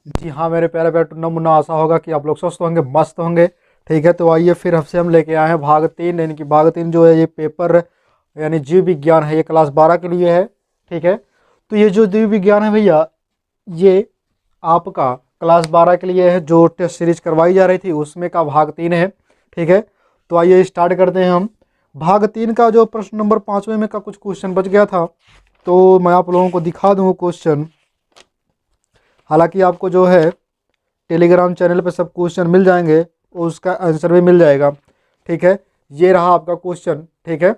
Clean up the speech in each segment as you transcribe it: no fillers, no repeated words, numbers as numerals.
जी हाँ मेरे प्यारे प्यारे टुन्ना मुन्ना, आशा होगा कि आप लोग स्वस्थ होंगे, मस्त होंगे। ठीक है, तो आइए फिर हमसे हम लेके आए हैं भाग 3, यानी कि भाग 3 जो है ये पेपर यानी जीव विज्ञान है, ये क्लास 12 के लिए है। ठीक है, तो ये जो जीव विज्ञान है भैया, ये आपका क्लास 12 के लिए है, जो टेस्ट सीरीज करवाई जा रही थी उसमें का भाग 3 है। ठीक है, तो आइए स्टार्ट करते हैं हम। भाग 3 का जो प्रश्न नंबर 5वें में का कुछ क्वेश्चन बच गया था, तो मैं आप लोगों को दिखा दूँ क्वेश्चन। हालांकि आपको जो है टेलीग्राम चैनल पे सब क्वेश्चन मिल जाएंगे, उसका आंसर भी मिल जाएगा। ठीक है, ये रहा आपका क्वेश्चन। ठीक है,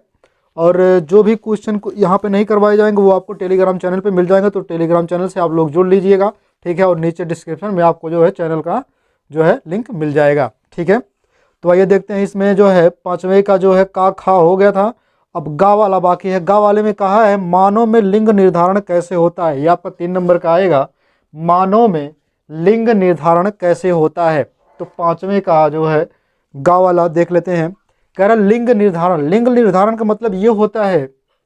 और जो भी क्वेश्चन यहाँ पे नहीं करवाए जाएंगे वो आपको टेलीग्राम चैनल पे मिल जाएंगे, तो टेलीग्राम चैनल से आप लोग जुड़ लीजिएगा। ठीक है, और नीचे डिस्क्रिप्शन में आपको जो है चैनल का जो है लिंक मिल जाएगा। ठीक है, तो आइए देखते हैं इसमें जो है 5वें का जो है का खा हो गया था। अब गा वाला बाकी है। गा वाले में कहा है मानव में लिंग निर्धारण कैसे होता है, ये आपका 3 नंबर का आएगा। मानव में लिंग निर्धारण कैसे होता है, तो 5वें का जो है गा वाला देख लेते हैं। कह रहा लिंग निर्धारण, लिंग निर्धारण का मतलब ये होता है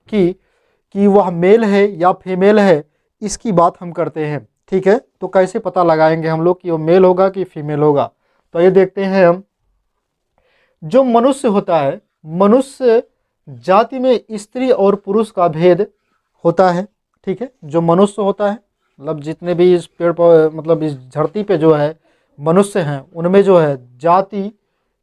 कि वह मेल है या फीमेल है, इसकी बात हम करते हैं। ठीक है, तो कैसे पता लगाएंगे हम लोग कि वो मेल होगा कि फीमेल होगा, तो ये देखते हैं हम। जो मनुष्य होता है, मनुष्य जाति में स्त्री और पुरुष का भेद होता है। ठीक है, जो मनुष्य होता है, मतलब जितने भी इस पेड़ पर मतलब इस धरती पे जो है मनुष्य हैं, उनमें जो है जाति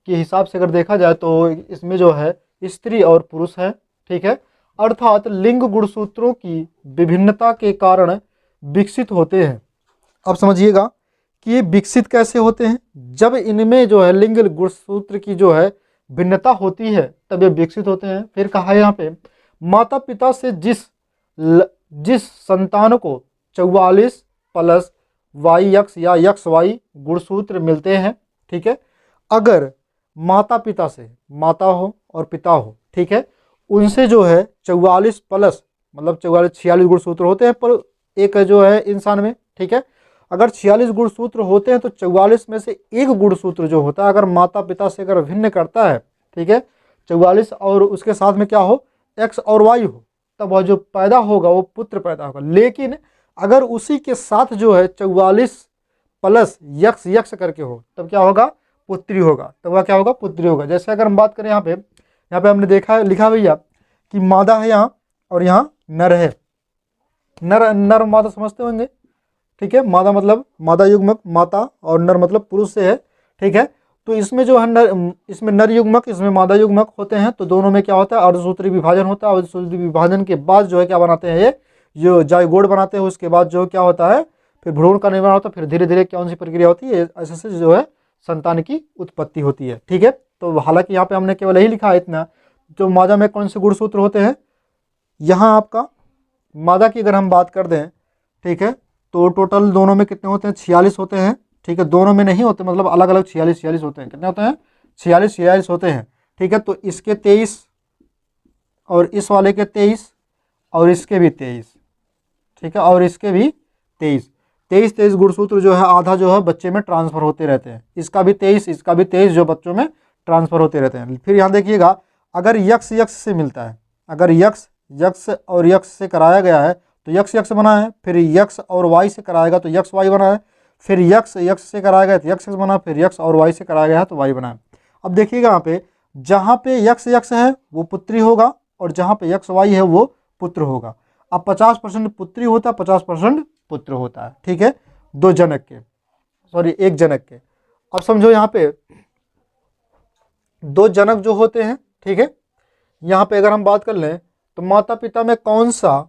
के हिसाब से अगर देखा जाए तो इसमें जो है स्त्री और पुरुष है। ठीक है, अर्थात लिंग गुणसूत्रों की विभिन्नता के कारण विकसित होते हैं। अब समझिएगा कि ये विकसित कैसे होते हैं। जब इनमें जो है लिंग गुणसूत्र की जो है भिन्नता होती है तब ये विकसित होते हैं। फिर कहा है यहाँ पे माता पिता से जिस संतान को 44 प्लस वाई यक्स या यक्स वाई गुणसूत्र मिलते हैं। ठीक है, अगर माता पिता से, माता हो और पिता हो, ठीक है, उनसे जो है 44 प्लस मतलब 44 46 गुणसूत्र होते हैं पर एक जो है इंसान में। ठीक है, अगर 46 गुणसूत्र होते हैं तो 44 में से एक गुणसूत्र जो होता है अगर माता पिता से अगर भिन्न करता है, ठीक है, 44 और उसके साथ में क्या हो, एक्स और वाई हो, तब वह जो पैदा होगा वो पुत्र पैदा होगा। लेकिन अगर उसी के साथ जो है 44 प्लस यक्स यक्स करके हो तब क्या होगा, पुत्री होगा। तब वह क्या होगा, पुत्री होगा। जैसे अगर हम बात करें यहाँ पे हमने देखा है, लिखा भैया कि मादा है यहाँ और यहाँ नर है। नर नर मादा समझते होंगे। ठीक है, मादा मतलब मादा युग्मक माता और नर मतलब पुरुष से है। ठीक है, तो इसमें जो है इसमें नर युग्मक, इसमें मादा युग्मक होते हैं, तो दोनों में क्या होता है, अर्धसूत्री विभाजन होता है। अर्धसूत्री विभाजन के बाद जो है क्या बनाते हैं, ये जो जाइगोट बनाते हैं, उसके बाद जो क्या होता है फिर भ्रूण का निर्माण होता है। फिर धीरे धीरे कौन सी प्रक्रिया होती है, ऐसे से जो है संतान की उत्पत्ति होती है। ठीक है, तो हालांकि यहाँ पे हमने केवल यही लिखा है इतना। जो मादा में कौन से गुणसूत्र होते हैं, यहाँ आपका मादा की अगर हम बात कर दें, ठीक है, तो टोटल दोनों में कितने होते हैं, 46 होते हैं। ठीक है, दोनों में नहीं होते, मतलब अलग अलग 46 होते हैं। कितने होते हैं, 46 होते हैं। ठीक है, तो इसके 23 और इस वाले के 23 और इसके भी 23। ठीक है, और इसके भी 23 गुणसूत्र जो है आधा जो है बच्चे में ट्रांसफर होते रहते हैं। इसका भी 23, इसका भी 23 जो बच्चों में ट्रांसफर होते रहते हैं। फिर यहाँ देखिएगा, अगर यक्स यक्स से मिलता है, अगर यक्स यक्स और यक्स से कराया गया है तो यक्स यक्स बना है, फिर यक्स और वाई से कराएगा तो यक्स वाई बना है, फिर यक्स यक्स से कराया गया तो यक्स यक्स बना, फिर यक्स और वाई से कराया गया है तो वाई बना है। अब देखिएगा यहाँ पे जहाँ पे यक्स यक्स है वो पुत्री होगा और जहाँ पे यक्स वाई है वो पुत्र होगा। अब 50% पुत्री होता है, 50% पुत्र होता है। ठीक है, दो जनक के, सॉरी एक जनक के। अब समझो यहाँ पे दो जनक जो होते हैं, ठीक है, यहाँ पे अगर हम बात कर लें तो माता पिता में कौन सा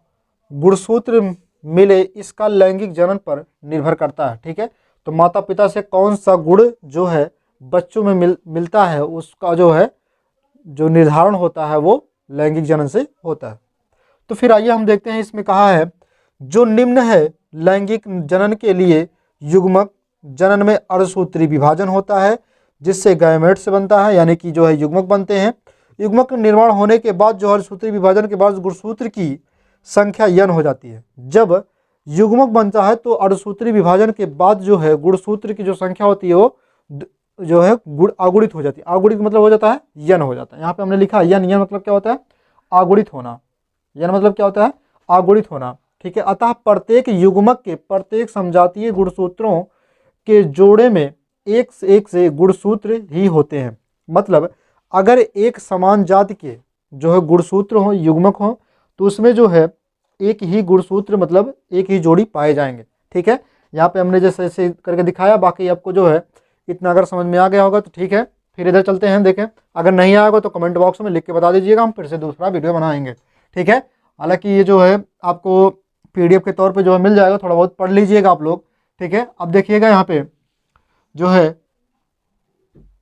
गुणसूत्र मिले इसका लैंगिक जनन पर निर्भर करता है। ठीक है, तो माता पिता से कौन सा गुण जो है बच्चों में मिलता है उसका जो है जो निर्धारण होता है वो लैंगिक जनन से होता है। तो फिर आइए हम देखते हैं, इसमें कहा है जो निम्न है लैंगिक जनन के लिए युग्मक जनन में अर्धसूत्री विभाजन होता है जिससे गैमेट्स बनता है, यानी कि जो है युग्मक बनते हैं। युग्मक निर्माण होने के बाद जो अर्धसूत्री विभाजन के बाद गुणसूत्र की संख्या n हो जाती है। जब युग्मक बनता है तो अर्धसूत्री विभाजन के बाद जो है गुणसूत्र की जो संख्या होती है वो जो है अगुणित हो जाती है। अगुणित मतलब हो जाता है n हो जाता है। यहाँ पे हमने लिखा n, n मतलब क्या होता है, अगुणित होना। n मतलब क्या होता है, अगुणित होना। ठीक है, अतः प्रत्येक युग्मक के प्रत्येक समजातीय गुणसूत्रों के जोड़े में एक से गुणसूत्र ही होते हैं। मतलब अगर एक समान जाति के जो है गुणसूत्र हो, युग्मक हो, तो उसमें जो है एक ही गुणसूत्र मतलब एक ही जोड़ी पाए जाएंगे। ठीक है, यहाँ पे हमने जैसे ऐसे करके दिखाया, बाकी आपको जो है इतना अगर समझ में आ गया होगा तो ठीक है। फिर इधर चलते हैं, देखें अगर नहीं आएगा तो कमेंट बॉक्स में लिख के बता दीजिएगा, हम फिर से दूसरा वीडियो बनाएंगे। ठीक है, हालांकि ये जो है आपको PDF के तौर पे जो है मिल जाएगा, थोड़ा बहुत पढ़ लीजिएगा आप लोग। ठीक है, अब देखिएगा यहाँ पे जो है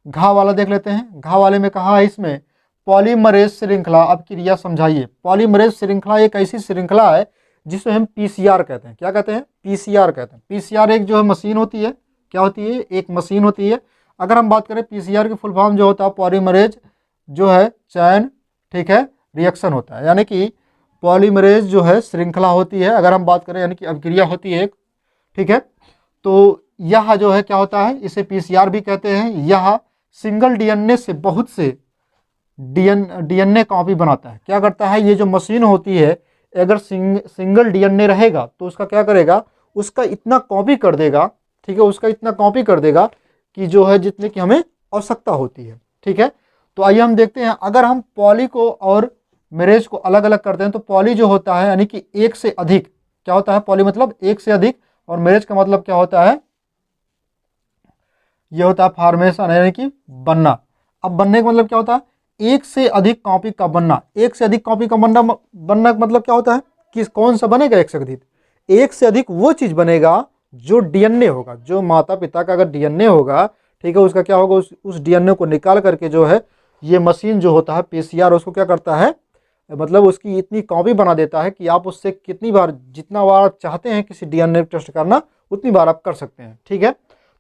घा वाला देख लेते हैं। घा वाले में कहा है इसमें पॉलीमरेज श्रृंखला, अब क्रिया समझाइए। पॉलीमरेज श्रृंखला एक ऐसी श्रृंखला है जिसे हम PCR कहते हैं। क्या कहते हैं? PCR कहते हैं। PCR एक जो है मशीन होती है। क्या होती है? एक मशीन होती है। अगर हम बात करें PCR की फुल फॉर्म जो होता है पॉलीमरेज जो है चैन, ठीक है, रिएक्शन होता है। यानी कि पॉलीमरेज जो है श्रृंखला होती है, अगर हम बात करें यानी कि अभिक्रिया होती है एक। ठीक है, तो यह जो है क्या होता है, इसे PCR भी कहते हैं। यह सिंगल DNA से बहुत से DNA कॉपी बनाता है। क्या करता है, ये जो मशीन होती है अगर सिंगल DNA रहेगा तो उसका क्या करेगा, उसका इतना कॉपी कर देगा। ठीक है, उसका इतना कॉपी कर देगा कि जो है जितने की हमें आवश्यकता होती है। ठीक है, तो आइए हम देखते हैं, अगर हम पॉली को और मैरेज को अलग अलग करते हैं तो पॉली जो होता है यानी कि एक से अधिक, क्या होता है पॉली मतलब एक से अधिक, और मैरेज का मतलब क्या होता है, ये होता है फॉर्मेशन यानी कि बनना। अब बनने का मतलब क्या होता है, एक से अधिक कॉपी का बनना। एक से अधिक कॉपी का बनना का मतलब क्या होता है कि कौन सा बनेगा एक से अधिक, एक से अधिक वो चीज बनेगा जो DNA होगा, जो माता पिता का अगर DNA होगा, ठीक है, उसका क्या होगा, उस DNA को निकाल करके जो है ये मशीन जो होता है PCR उसको क्या करता है, मतलब उसकी इतनी कॉपी बना देता है कि आप उससे कितनी बार, जितना बार आप चाहते हैं किसी DNA टेस्ट करना उतनी बार आप कर सकते हैं। ठीक है,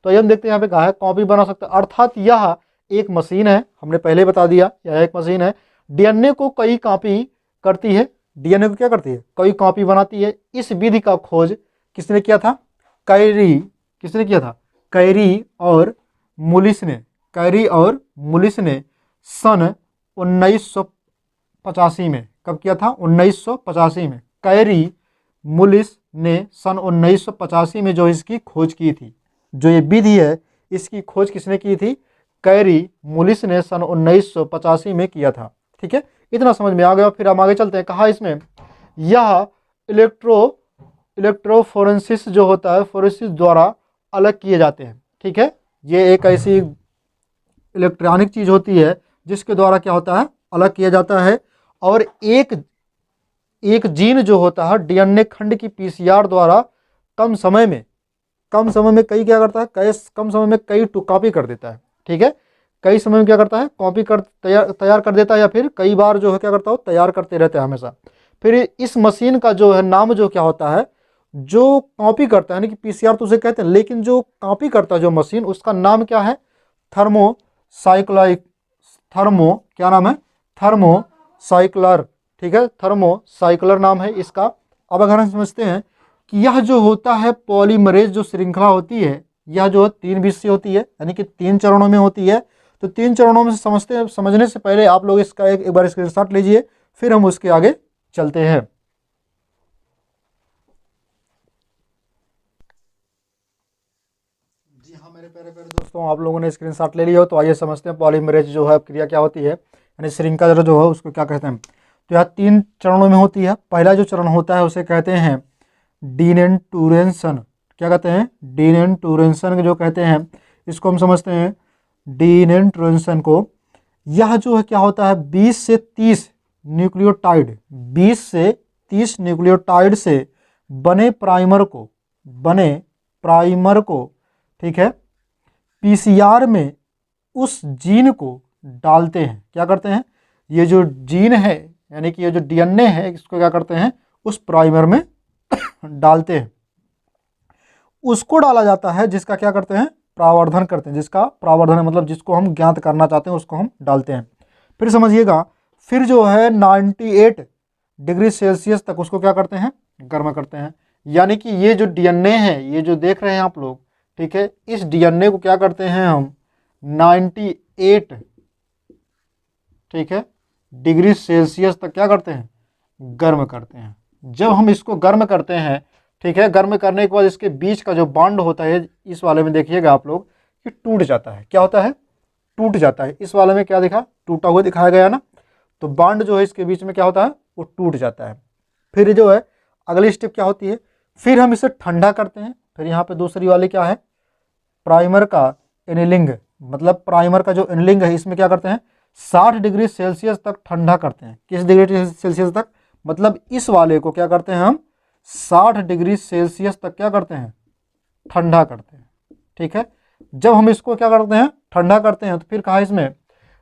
तो ये हम देखते हैं यहाँ पे कहा है कॉपी बना सकता है, अर्थात यह एक मशीन है। हमने पहले बता दिया यह एक मशीन है, DNA को कई कॉपी करती है। DNA को क्या करती है, कई कॉपी बनाती है। इस विधि का खोज किसने किया था, कैरी। किसने किया था, कैरी और मुलिस ने। कैरी और मुलिस ने सन 1985 में, कब किया था, 1985 में कैरी मुलिस ने सन 1985 में जो इसकी खोज की थी। जो ये विधि है इसकी खोज किसने की थी, कैरी मुलिस ने सन 1985 में किया था। ठीक है, इतना समझ में आ गया। फिर हम आगे चलते हैं, कहा इसमें यह इलेक्ट्रोफोरेंसिस जो होता है फोरेंसिस द्वारा अलग किए जाते हैं। ठीक है, ये एक ऐसी इलेक्ट्रॉनिक चीज होती है जिसके द्वारा क्या होता है, अलग किया जाता है। और एक जीन जो होता है DNA खंड की PCR द्वारा कम समय में कई क्या करता है, कम समय में कई कॉपी कर देता है। ठीक है, कई समय में क्या करता है, कॉपी कर तैयार कर देता है, या फिर कई बार जो है क्या करता हो, तैयार करते रहते हैं हमेशा। फिर इस मशीन का जो है नाम जो क्या होता है, जो कॉपी करता है यानी कि PCR तो उसे कहते हैं, लेकिन जो कॉपी करता है जो मशीन, उसका नाम क्या है, क्या नाम है, थर्मोसाइक्लर। ठीक है, थर्मोसाइक्लर नाम है इसका। अब अगर हम समझते हैं कि यह जो होता है पॉलीमरेज जो श्रृंखला होती है, यह जो 3 विषय होती है यानी कि 3 चरणों में होती है। तो 3 चरणों में समझने से पहले आप लोग इसका एक बार स्क्रीनशॉट लीजिए, फिर हम उसके आगे चलते हैं। जी हाँ मेरे प्यारे प्यारे दोस्तों, आप लोगों ने स्क्रीनशॉट ले लिया हो, तो आइए समझते हैं पॉलीमरेज जो है क्रिया क्या होती है, यानी श्रृंखला जो है उसको क्या कहते हैं। तो यह 3 चरणों में होती है। पहला जो चरण होता है उसे कहते हैं डीनेटूरेशन। क्या कहते हैं, डीनेटूरेशन जो कहते हैं, इसको हम समझते हैं डीनेटूरेशन को। यह जो है क्या होता है 20 से 30 न्यूक्लियोटाइड, 20 से 30 न्यूक्लियोटाइड से बने प्राइमर को, ठीक है, PCR में उस जीन को डालते हैं। क्या करते हैं, ये जो जीन है यानी कि ये जो DNA है इसको क्या करते हैं, उस प्राइमर में डालते हैं। उसको डाला जाता है जिसका क्या करते हैं, प्रावर्धन करते हैं। जिसका प्रावर्धन मतलब जिसको हम ज्ञात करना चाहते हैं उसको हम डालते हैं। फिर समझिएगा, फिर जो है 98 डिग्री सेल्सियस तक उसको क्या करते हैं, गर्म करते हैं। यानी कि ये जो DNA है, ये जो देख रहे हैं आप लोग, ठीक है, इस DNA को क्या करते हैं हम 98, ठीक है, डिग्री सेल्सियस तक क्या करते हैं, गर्म करते हैं। जब हम इसको गर्म करते हैं ठीक है। गर्म करने के बाद इसके बीच का जो बॉन्ड होता है इस वाले में देखिएगा आप लोग कि टूट जाता है। क्या होता है? टूट जाता है। इस वाले में क्या दिखा? टूटा हुआ दिखाया गया ना। तो बॉन्ड जो है इसके बीच में क्या होता है? वो टूट जाता है। फिर जो है अगली स्टेप क्या होती है? फिर हम इसे ठंडा करते हैं। फिर यहाँ पे दूसरी वाली क्या है? प्राइमर का एनीलिंग, मतलब प्राइमर का जो एनीलिंग है इसमें क्या करते हैं? 60 डिग्री सेल्सियस तक ठंडा करते हैं। किस डिग्री सेल्सियस तक? मतलब इस वाले को क्या करते हैं हम? 60 डिग्री सेल्सियस तक क्या करते हैं? ठंडा करते हैं। ठीक है। जब हम इसको क्या करते हैं? ठंडा करते हैं, तो फिर कहा इसमें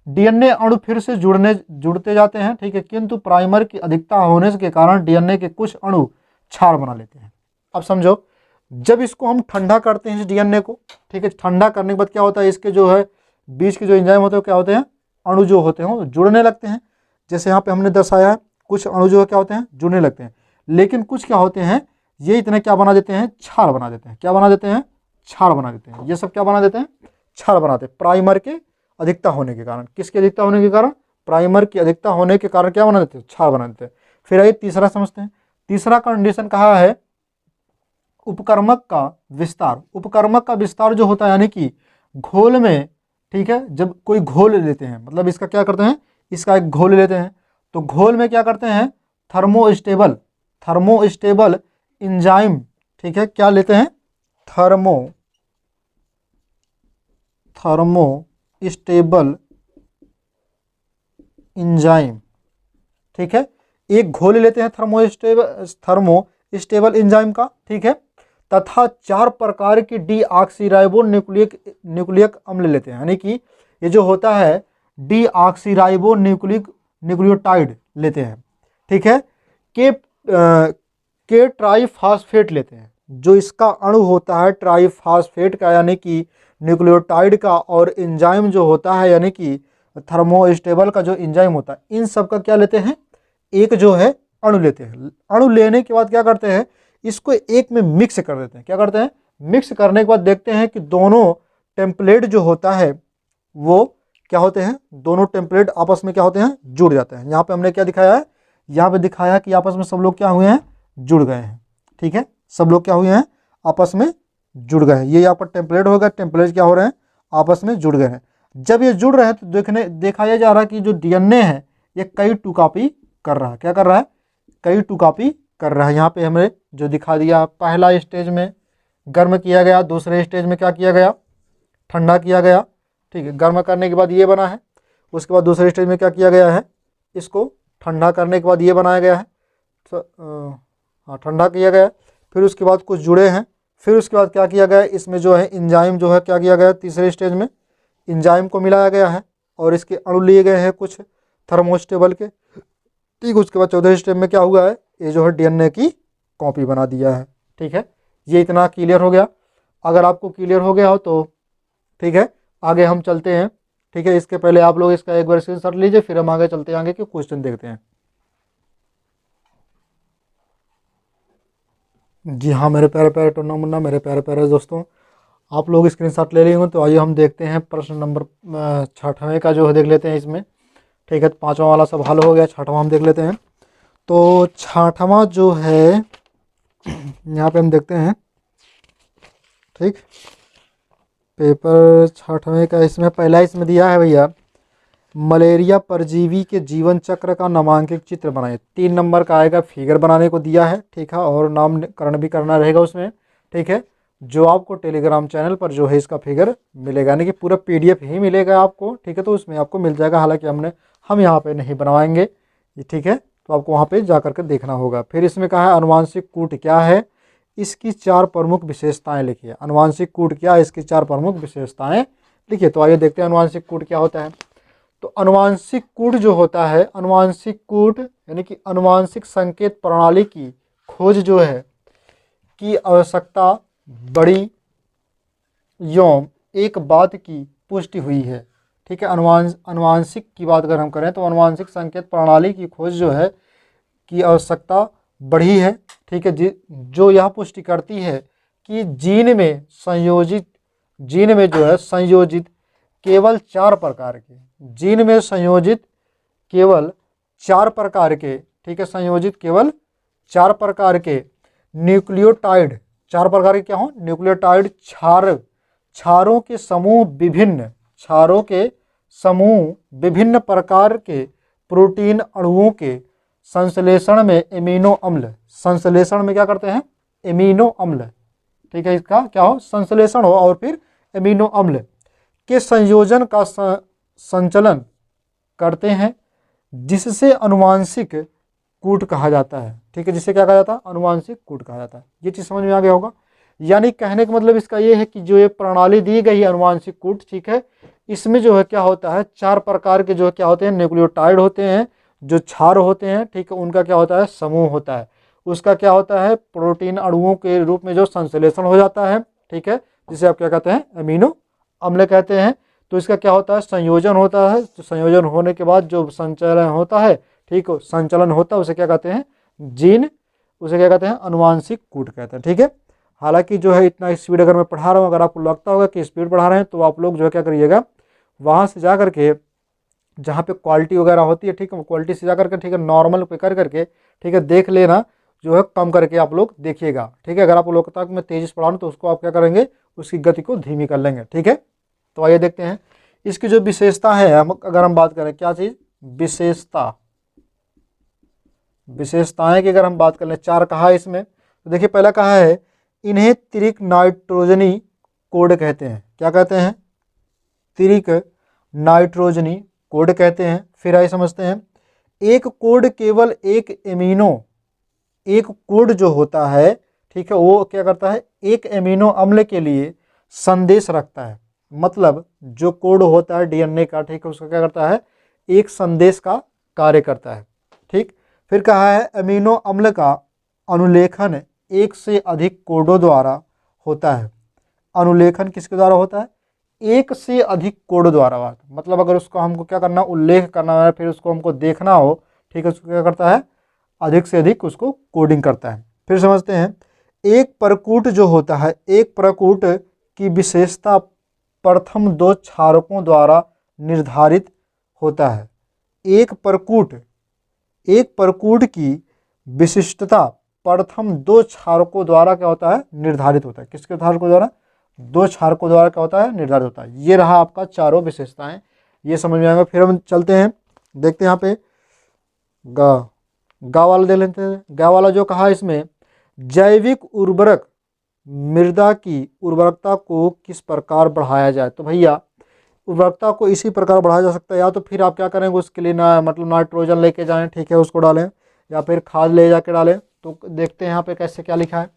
डीएनए अणु फिर से जुड़ते जाते हैं। ठीक है। किंतु प्राइमर की अधिकता होने के कारण डीएनए के कुछ अणु क्षार बना लेते हैं। अब समझो, जब इसको हम ठंडा करते हैं इस डीएनए को, ठीक है, ठंडा करने के बाद क्या होता है? इसके जो है बीच के जो एंजाइम होते हैं क्या होते हैं? अणु जो होते हैं वो जुड़ने लगते हैं। जैसे यहाँ पे हमने दर्शाया है, कुछ अणु जो है क्या होते हैं? जुड़ने लगते हैं। लेकिन कुछ क्या होते हैं? ये इतने क्या बना देते हैं? क्षार बना देते हैं। क्या बना देते हैं? क्षार बना देते हैं। ये सब क्या बना देते हैं? क्षार बनाते हैं। प्राइमर के अधिकता होने के कारण। किसकी अधिकता होने के कारण? प्राइमर की अधिकता होने के कारण क्या बना देते हैं? क्षार बना देते हैं। फिर आइए तीसरा समझते हैं। तीसरा कंडीशन कहा है उपकर्मक का विस्तार। उपकर्मक का विस्तार जो होता है यानी कि घोल में, ठीक है, जब कोई घोल लेते हैं, मतलब इसका क्या करते हैं? इसका एक घोल लेते हैं, तो घोल में क्या करते हैं? थर्मोस्टेबल एंजाइम, ठीक है, क्या लेते हैं? थर्मोस्टेबल एंजाइम, ठीक है। एक घोल लेते हैं थर्मोस्टेबल एंजाइम का, ठीक है, तथा 4 प्रकार की डीऑक्सीराइबो न्यूक्लिक अम्ल लेते हैं। यानी कि ये जो होता है डीऑक्सीराइबो न्यूक्लियोटाइड लेते हैं, ठीक है, के ट्राइफॉस्फेट लेते हैं। जो इसका अणु होता है ट्राइफॉस्फेट का यानी कि न्यूक्लियोटाइड का, और एंजाइम जो होता है यानी कि थर्मोस्टेबल का जो एंजाइम होता है, इन सब का क्या लेते हैं? एक जो है अणु लेते हैं। अणु लेने के बाद क्या करते हैं? इसको एक में मिक्स कर देते हैं। क्या करते हैं? मिक्स करने के बाद देखते हैं कि दोनों टेम्पलेट जो होता है वो क्या होते हैं? दोनों टेम्पलेट आपस में क्या होते हैं? जुड़ जाते हैं। यहाँ पे हमने क्या दिखाया है? यहाँ पे दिखाया कि आपस में सब लोग क्या हुए हैं? जुड़ गए हैं। ठीक है, सब लोग क्या हुए हैं? आपस में जुड़ गए हैं। ये यहाँ पर टेम्पलेट होगा, टेम्पलेट क्या हो रहे हैं? आपस में जुड़ गए हैं। जब ये जुड़ रहे हैं तो देखा जा रहा है कि जो डीएनए है ये कई टू कॉपी कर रहा है। क्या कर रहा है? कई टू कॉपी कर रहा है। यहाँ पे हमने जो दिखा दिया, पहला स्टेज में गर्म किया गया, दूसरे स्टेज में क्या किया गया? ठंडा किया गया। ठीक है, गर्म करने के बाद ये बना है। उसके बाद दूसरे स्टेज में क्या किया गया है? इसको ठंडा करने के बाद ये बनाया गया है। तो हाँ, ठंडा किया गया। फिर उसके बाद कुछ जुड़े हैं। फिर उसके बाद क्या किया गया? इसमें जो है एंजाइम जो है क्या किया गया? तीसरे स्टेज में एंजाइम को मिलाया गया है और इसके अणु लिए गए हैं कुछ थर्मोस्टेबल के। ठीक, उसके बाद चौथे स्टेप में क्या हुआ है? ये जो है डीएनए की कॉपी बना दिया है। ठीक है, ये इतना क्लियर हो गया। अगर आपको क्लियर हो गया हो तो ठीक है, आगे हम चलते हैं। ठीक है, इसके पहले आप लोग इसका एक बार स्क्रीनशॉट लीजिए, फिर हम आगे चलते हैं, आगे के क्वेश्चन देखते हैं। जी हाँ मेरे प्यारे प्यारे टुन्ना मुन्ना, मेरे प्यारे प्यारे दोस्तों, आप लोग स्क्रीनशॉट ले लेंगे तो आइए हम देखते हैं प्रश्न नंबर 6वें का जो है देख लेते हैं इसमें। ठीक है, तो 5वां वाला सब हल हो गया, 6वां हम देख लेते हैं। तो 6वां जो है यहाँ पे हम देखते हैं। ठीक, पेपर 6वें का इसमें पहला इसमें दिया है भैया, मलेरिया परजीवी के जीवन चक्र का नामांकित चित्र बनाए। 3 नंबर का आएगा, फिगर बनाने को दिया है। ठीक है, और नामकरण भी करना रहेगा उसमें। ठीक है, जो आपको टेलीग्राम चैनल पर जो है इसका फिगर मिलेगा, यानी कि पूरा पीडीएफ ही मिलेगा आपको। ठीक है, तो उसमें आपको मिल जाएगा, हालांकि हम यहाँ पे नहीं बनवाएंगे। ठीक है, तो आपको वहाँ पे जा करके देखना होगा। फिर इसमें कहा है अनुवांशिक कूट क्या है, इसकी 4 प्रमुख विशेषताएं लिखिए। अनुवांशिक कूट क्या है, इसकी 4 प्रमुख विशेषताएं लिखिए। तो आइए देखते हैं अनुवांशिक कूट क्या होता है। तो अनुवांशिक कूट जो होता है, अनुवांशिक कूट यानी कि अनुवांशिक संकेत प्रणाली की खोज जो है की आवश्यकता बड़ी एवं एक बात की पुष्टि हुई है। ठीक है, अनुवांशिक की बात अगर हम करें तो अनुवांशिक संकेत प्रणाली की खोज जो है की आवश्यकता बढ़ी है। ठीक है, जो यह पुष्टि करती है कि जीन में जो है संयोजित केवल 4 प्रकार के, जीन में संयोजित केवल 4 प्रकार के, ठीक है, संयोजित केवल 4 प्रकार के न्यूक्लियोटाइड, 4 प्रकार के क्या हो, न्यूक्लियोटाइड क्षारों के समूह विभिन्न प्रकार के प्रोटीन अणुओं के संश्लेषण में एमिनो अम्ल, संश्लेषण में क्या करते हैं, एमिनो अम्ल, ठीक है, इसका क्या हो, संश्लेषण हो और फिर एमिनो अम्ल के संयोजन का संचलन करते हैं, जिससे अनुवांशिक कूट कहा जाता है। ठीक है, जिसे क्या कहा जाता है, अनुवांशिक कूट कहा जाता है। ये चीज़ समझ में आ गया होगा। यानी कहने का मतलब इसका ये है कि जो ये प्रणाली दी गई है अनुवांशिक कूट, ठीक है, इसमें जो है क्या होता है, 4 प्रकार के जो है क्या होते हैं, न्यूक्लियोटाइड होते हैं, जो क्षार होते हैं, ठीक है, उनका क्या होता है, समूह होता है, उसका क्या होता है, प्रोटीन अणुओं के रूप में जो संश्लेषण हो जाता है, ठीक है, जिसे आप क्या कहते हैं, अमीनो अम्ल कहते हैं। तो इसका क्या होता है, संयोजन होता है, तो संयोजन होने के बाद जो संचलन होता है, ठीक है, संचलन होता है, उसे क्या कहते हैं, जीन, उसे क्या कहते हैं, अनुवांशिक कूट कहते हैं। ठीक है, हालांकि जो है इतना स्पीड अगर मैं पढ़ा रहा हूँ, अगर आपको लगता होगा कि स्पीड पढ़ा रहे हैं, तो आप लोग जो है क्या करिएगा, वहाँ से जा करके जहाँ पे क्वालिटी वगैरह होती है, ठीक है, क्वालिटी से जा करके, ठीक है, नॉर्मल पे कर करके, ठीक है, देख लेना, जो है कम करके आप लोग देखिएगा। ठीक है, अगर आपको लगता है कि मैं तेजी से पढ़ा रहा हूँ, तो उसको आप क्या करेंगे, उसकी गति को धीमी कर लेंगे। ठीक है, तो आइए देखते हैं इसकी जो विशेषता है, अगर हम बात करें क्या चीज़, विशेषताएं की अगर हम बात कर लें, 4 कहा है इसमें, तो देखिए पहला कहा है, इन्हें त्रिक नाइट्रोजनी कोड कहते हैं। क्या कहते हैं, त्रिक नाइट्रोजनी कोड कहते हैं। फिर आइए समझते हैं, एक कोड केवल एक कोड जो होता है, ठीक है, वो क्या करता है, एक एमिनो अम्ल के लिए संदेश रखता है। मतलब जो कोड होता है डीएनए का, ठीक है, उसका क्या करता है, एक संदेश का कार्य करता है। ठीक, फिर कहा है अमीनो अम्ल का अनुलेखन एक से अधिक कोडों द्वारा होता है। अनुलेखन किसके द्वारा होता है, एक से अधिक कोड द्वारा। मतलब अगर उसको हमको क्या करना, उल्लेख करना है, फिर उसको हमको देखना हो, ठीक है, उसको क्या करता है, अधिक से अधिक उसको कोडिंग करता है। फिर समझते हैं, एक प्रकूट जो होता है, एक प्रकूट की विशेषता प्रथम 2 क्षारकों द्वारा निर्धारित होता है। एक प्रकूट की विशिष्टता प्रथम 2 क्षारकों द्वारा क्या होता है, निर्धारित होता है। किसके क्षारकों द्वारा, 2 क्षारकों द्वारा क्या होता है, निर्धारित होता है। ये रहा आपका चारों विशेषताएं, ये समझ में आएगा। फिर हम चलते हैं, देखते हैं यहाँ पे गा वाला दे लेते हैं। गा वाला जो कहा इसमें, जैविक उर्वरक मृदा की उर्वरकता को किस प्रकार बढ़ाया जाए। तो भैया उर्वरकता को इसी प्रकार बढ़ाया जा सकता है, या तो फिर आप क्या करेंगे, उसके लिए ना मतलब नाइट्रोजन लेके जाएं, ठीक है, उसको डालें, या फिर खाद ले जाके डालें। तो देखते हैं यहाँ पे कैसे क्या लिखा है।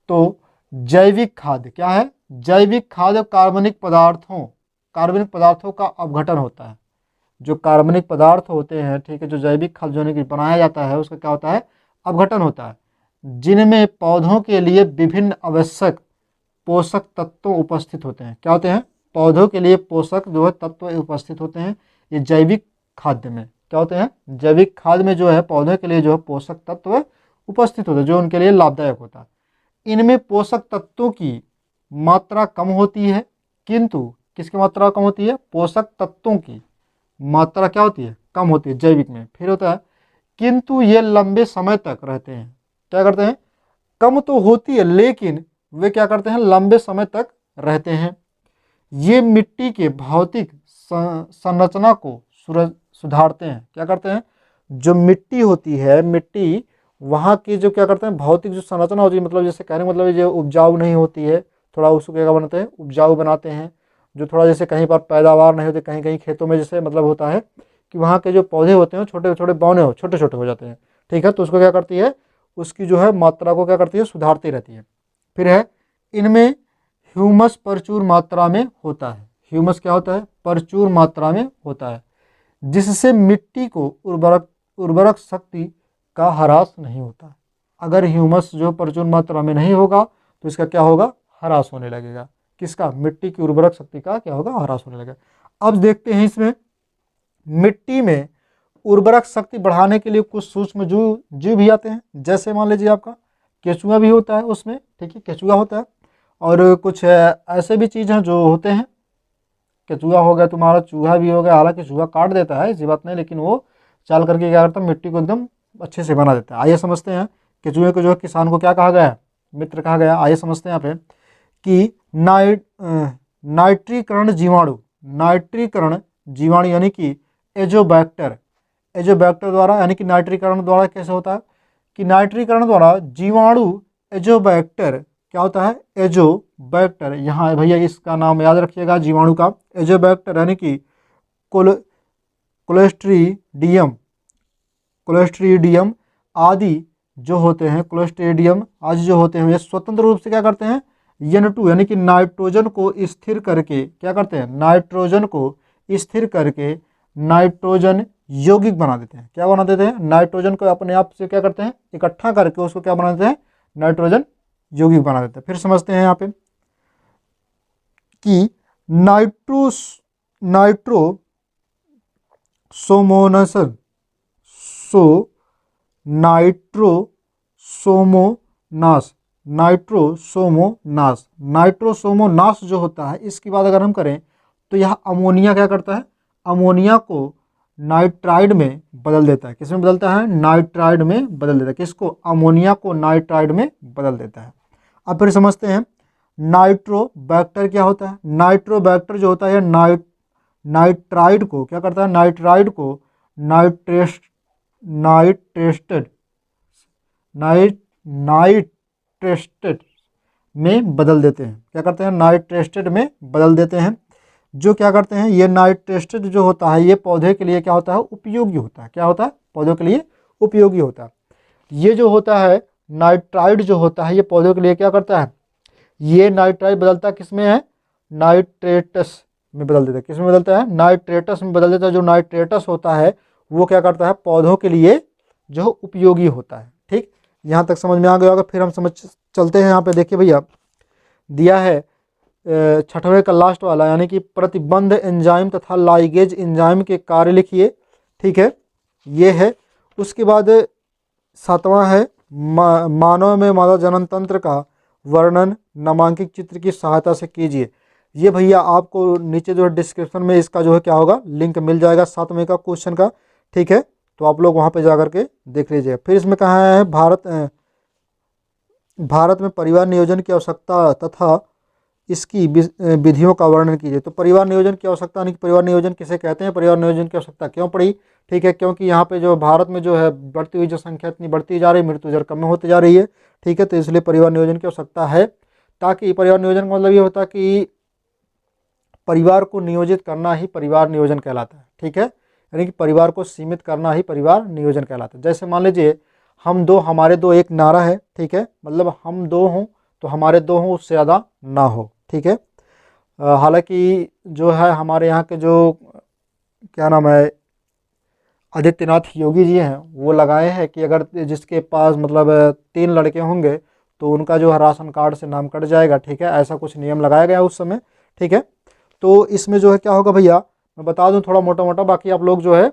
तो जैविक खाद क्या है, जैविक खाद कार्बनिक पदार्थों का अपघटन होता है। जो कार्बनिक पदार्थ होते हैं, ठीक है, जो जैविक खाद जो बनाया जाता है, उसका क्या होता है, अपघटन होता है, जिनमें पौधों के लिए विभिन्न आवश्यक पोषक तत्व उपस्थित होते हैं। क्या होते हैं, पौधों के लिए पोषक जो है तत्व उपस्थित होते हैं। ये जैविक खाद्य में क्या होते हैं, जैविक खाद में जो है पौधों के लिए जो है पोषक तत्व उपस्थित होते हैं, जो उनके लिए लाभदायक होता है। इनमें पोषक तत्वों की मात्रा कम होती है, किंतु किसकी मात्रा कम होती है, पोषक तत्वों की मात्रा क्या होती है, कम होती है जैविक में। फिर होता है, किंतु ये लंबे समय तक रहते हैं। क्या करते हैं, कम तो होती है, लेकिन वे क्या करते हैं, लंबे समय तक रहते हैं। ये मिट्टी के भौतिक संरचना को सुधारते हैं। क्या करते हैं, जो मिट्टी होती है, मिट्टी वहाँ की जो क्या करते हैं, भौतिक जो संरचना होती है, मतलब जैसे कहने का मतलब जो उपजाऊ नहीं होती है, थोड़ा उसको क्या बनाते हैं, उपजाऊ बनाते हैं। जो थोड़ा जैसे कहीं पर पैदावार नहीं होती, कहीं कहीं खेतों में जैसे मतलब होता है कि वहाँ के जो पौधे होते हैं छोटे छोटे बौने छोटे छोटे हो जाते हैं, ठीक है, तो उसको क्या करती है, उसकी जो है मात्रा को क्या करती है, सुधारती रहती है। फिर है, इनमें ह्यूमस प्रचुर मात्रा में होता है। ह्यूमस क्या होता है, प्रचुर मात्रा में होता है, जिससे मिट्टी को उर्वरक शक्ति का ह्रास नहीं होता। अगर ह्यूमस जो प्रचुर मात्रा में नहीं होगा, तो इसका क्या होगा, ह्रास होने लगेगा। किसका, मिट्टी की उर्वरक शक्ति का क्या होगा, ह्रास होने लगेगा। अब देखते हैं इसमें, मिट्टी में उर्वरक शक्ति बढ़ाने के लिए कुछ सूक्ष्म जीव भी आते हैं। जैसे मान लीजिए आपका केचुआ भी होता है उसमें, ठीक है, केचुआ होता है, और कुछ ऐसे भी चीज़ हैं जो होते हैं। केचुआ हो गया तुम्हारा, चूहा भी हो गया, हालांकि चूहा काट देता है, ऐसी बात नहीं, लेकिन वो चाल करके क्या करता है, मिट्टी को एकदम अच्छे से बना देता है। आइए समझते हैं केंचुए को जो है किसान को क्या कहा गया है, मित्र कहा गया। आइए समझते हैं यहाँ पे कि नाइट्रीकरण जीवाणु, नाइट्रीकरण जीवाणु यानी कि एजोबैक्टर, एजोबैक्टर द्वारा, यानी कि नाइट्रीकरण द्वारा कैसे होता है कि नाइट्रीकरण द्वारा जीवाणु एजोबैक्टर क्या होता है, एजोबैक्टर, यहाँ भैया इसका नाम याद रखिएगा जीवाणु का, एजोबैक्टर यानी कि क्लोस्ट्रीडियम, क्लोस्ट्रीडियम आदि जो होते हैं, क्लोस्ट्रीडियम आदि जो होते हैं ये स्वतंत्र रूप से क्या करते हैं, N2 यानी कि नाइट्रोजन को स्थिर करके क्या करते हैं, नाइट्रोजन को स्थिर करके नाइट्रोजन यौगिक बना देते हैं। क्या बना देते हैं, नाइट्रोजन को अपने आप से क्या करते हैं, इकट्ठा करके उसको क्या बना देते हैं, नाइट्रोजन यौगिक बना देते हैं। फिर समझते हैं यहाँ पे कि नाइट्रोसोमोनास जो होता है, इसकी बात अगर हम करें तो यह अमोनिया क्या करता है, अमोनिया को नाइट्राइड में बदल देता है। किसमें बदलता है, नाइट्राइड में बदल देता है। किसको, अमोनिया को नाइट्राइड में बदल देता है। अब फिर समझते हैं नाइट्रोबैक्टर क्या होता है। नाइट्रोबैक्टर जो होता है नाइट्राइड को क्या करता है, नाइट्राइड को नाइट्रेस्टेड में बदल देते हैं। क्या करते हैं, नाइट्रेस्टेड में बदल देते हैं। जो क्या करते हैं, ये नाइट्रेस्टेड जो होता है ये पौधे के लिए क्या होता है, उपयोगी होता है। क्या होता है, पौधों के लिए उपयोगी होता है। ये जो होता है नाइट्राइड जो होता है ये पौधों के लिए क्या करता है, ये नाइट्राइड बदलता किस में है, नाइट्रेटस में बदल देता है। किस में बदलता है, नाइट्रेटस में बदल देता है। जो नाइट्रेटस होता है वो क्या करता है, पौधों के लिए जो उपयोगी होता है। ठीक, यहाँ तक समझ में आ गया होगा। फिर हम समझ चलते हैं यहाँ पे, देखिए भैया दिया है छठवें का लास्ट वाला, यानी कि प्रतिबंध एंजाइम तथा लाइगेज एंजाइम के कार्य लिखिए। ठीक है, ये है। उसके बाद सातवां है मानव में मादा जनन तंत्र का वर्णन नामांकित चित्र की सहायता से कीजिए। ये भैया आपको नीचे जो है डिस्क्रिप्शन में इसका जो है क्या होगा, लिंक मिल जाएगा 7वें का क्वेश्चन का। ठीक है, तो आप लोग वहाँ पे जा करके देख लीजिए। फिर इसमें कहा है भारत में परिवार नियोजन की आवश्यकता तथा इसकी विधियों का वर्णन कीजिए। तो परिवार नियोजन की आवश्यकता, यानी कि परिवार नियोजन किसे कहते हैं, परिवार नियोजन की आवश्यकता क्यों पड़ी। ठीक है, क्योंकि यहाँ पे जो भारत में जो है बढ़ती हुई जनसंख्या इतनी बढ़ती जा रही है, मृत्यु दर कम होती जा रही है। ठीक है, तो इसलिए परिवार नियोजन की आवश्यकता है। ताकि परिवार नियोजन का मतलब ये होता है कि परिवार को नियोजित करना ही परिवार नियोजन कहलाता है। ठीक है, यानी कि परिवार को सीमित करना ही परिवार नियोजन कहलाता है। जैसे मान लीजिए हम दो, हमारे दो, एक नारा है। ठीक है, मतलब हम दो हों तो हमारे दो हों, उससे ज़्यादा ना हो। ठीक है, हालांकि जो है हमारे यहाँ के जो क्या नाम है आदित्यनाथ योगी जी हैं, वो लगाए हैं कि अगर जिसके पास मतलब 3 लड़के होंगे तो उनका जो है राशन कार्ड से नाम कट जाएगा। ठीक है, ऐसा कुछ नियम लगाया गया उस समय। ठीक है, तो इसमें जो है क्या होगा भैया, मैं बता दूं थोड़ा मोटा मोटा, बाकी आप लोग जो है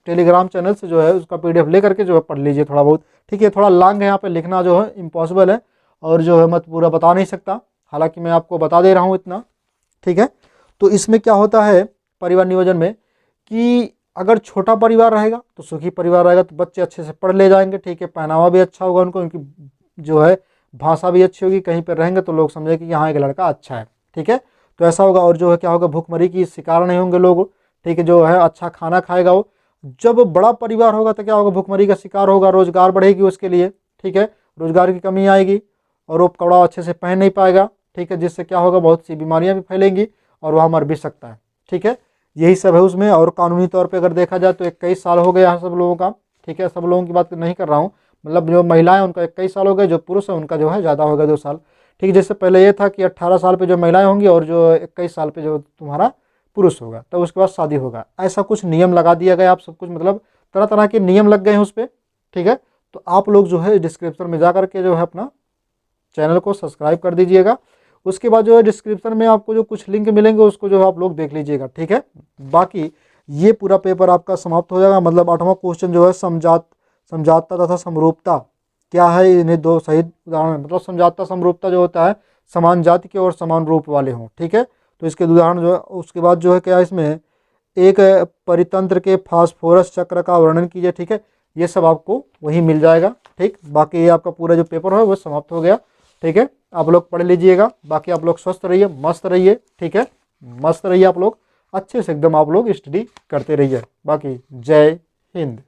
टेलीग्राम चैनल से जो है उसका PDF ले करके जो है पढ़ लीजिए थोड़ा बहुत। ठीक है, थोड़ा लॉन्ग है, यहाँ पे लिखना जो है इम्पॉसिबल है और जो है मैं पूरा बता नहीं सकता, हालांकि मैं आपको बता दे रहा हूँ इतना। ठीक है, तो इसमें क्या होता है परिवार नियोजन में कि अगर छोटा परिवार रहेगा तो सुखी परिवार रहेगा, तो बच्चे अच्छे से पढ़ ले जाएंगे। ठीक है, पहनावा भी अच्छा होगा उनको, उनकी जो है भाषा भी अच्छी होगी, कहीं पर रहेंगे तो लोग समझे कि यहाँ एक लड़का अच्छा है। ठीक है, तो ऐसा होगा। और जो है क्या होगा, भूखमरी की शिकार नहीं होंगे लोग। ठीक है, जो है अच्छा खाना खाएगा वो। जब बड़ा परिवार होगा तो क्या होगा, भूखमरी का शिकार होगा, रोजगार बढ़ेगी उसके लिए। ठीक है, रोजगार की कमी आएगी और वो कपड़ा अच्छे से पहन नहीं पाएगा। ठीक है, जिससे क्या होगा, बहुत सी बीमारियां भी फैलेंगी और वह मर भी सकता है। ठीक है, यही सब है उसमें। और कानूनी तौर पे अगर देखा जाए तो 21 साल हो गया सब लोगों का। ठीक है, सब लोगों की बात नहीं कर रहा हूँ, मतलब जो महिलाएं उनका 21 साल हो गए, जो पुरुष है उनका जो है ज़्यादा हो गया 2 साल। ठीक है, जैसे पहले ये था कि 18 साल पे जो महिलाएं होंगी और जो 21 साल पे जो तुम्हारा पुरुष होगा, तो उसके बाद शादी होगा। ऐसा कुछ नियम लगा दिया गया, आप सब कुछ मतलब तरह तरह के नियम लग गए हैं उस पर। ठीक है, तो आप लोग जो है डिस्क्रिप्शन में जा करके जो है अपना चैनल को सब्सक्राइब कर दीजिएगा। उसके बाद जो है डिस्क्रिप्शन में आपको जो कुछ लिंक मिलेंगे उसको जो है आप लोग देख लीजिएगा। ठीक है, बाकी ये पूरा पेपर आपका समाप्त हो जाएगा। मतलब 8वां क्वेश्चन जो है समझाता तथा समरूपता क्या है, इन्हें दो सही उदाहरण। मतलब समझाता समरूपता जो होता है समान जाति के और समान रूप वाले हों। ठीक है, तो इसके उदाहरण जो है, उसके बाद जो है क्या इसमें एक परितंत्र के फास्फोरस चक्र का वर्णन कीजिए। ठीक है, ये सब आपको वहीं मिल जाएगा। ठीक, बाकी ये आपका पूरा जो पेपर है वो समाप्त हो गया। ठीक है, आप लोग पढ़ लीजिएगा, बाकी आप लोग स्वस्थ रहिए, मस्त रहिए। ठीक है, मस्त रहिए आप लोग, अच्छे से एकदम आप लोग स्टडी करते रहिए। बाकी जय हिंद।